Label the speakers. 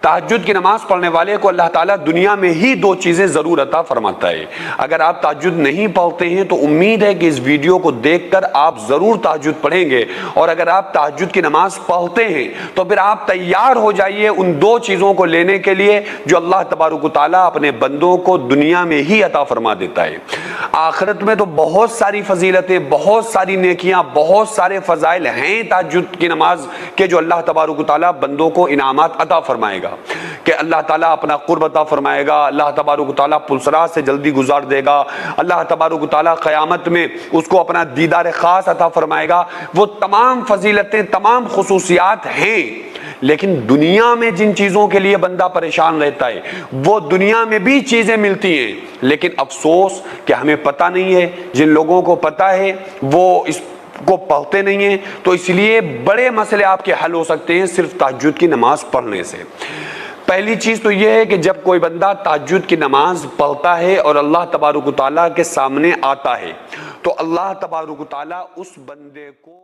Speaker 1: تہجد کی نماز پڑھنے والے کو اللہ تعالیٰ دنیا میں ہی دو چیزیں ضرور عطا فرماتا ہے۔ اگر آپ تہجد نہیں پڑھتے ہیں تو امید ہے کہ اس ویڈیو کو دیکھ کر آپ ضرور تہجد پڑھیں گے، اور اگر آپ تہجد کی نماز پڑھتے ہیں تو پھر آپ تیار ہو جائیے ان دو چیزوں کو لینے کے لیے جو اللہ تبارک و تعالیٰ اپنے بندوں کو دنیا میں ہی عطا فرما دیتا ہے۔ آخرت میں تو بہت ساری فضیلتیں، بہت ساری نیکیاں، بہت سارے فضائل ہیں تہجد کی نماز کے جو اللہ تبارک و تعالیٰ بندوں کو انعامات عطا فرمائے گا، کہ اللہ تعالیٰ اپنا قرب عطا فرمائے گا، اللہ تبارک و تعالیٰ پلسرات سے جلدی گزار دے گا، اللہ تبارک و تعالیٰ قیامت میں اس کو اپنا دیدار خاص عطا فرمائے گا۔ وہ تمام فضیلتیں، تمام خصوصیات ہیں، لیکن دنیا میں جن چیزوں کے لیے بندہ پریشان رہتا ہے وہ دنیا میں بھی چیزیں ملتی ہیں، لیکن افسوس کہ ہمیں پتہ نہیں ہے، جن لوگوں کو پتہ ہے وہ اس کو پڑھتے نہیں ہیں، تو اس لیے بڑے مسئلے آپ کے حل ہو سکتے ہیں صرف تہجد کی نماز پڑھنے سے۔ پہلی چیز تو یہ ہے کہ جب کوئی بندہ تہجد کی نماز پڑھتا ہے اور اللہ تبارک و تعالیٰ کے سامنے آتا ہے تو اللہ تبارک و تعالیٰ اس بندے کو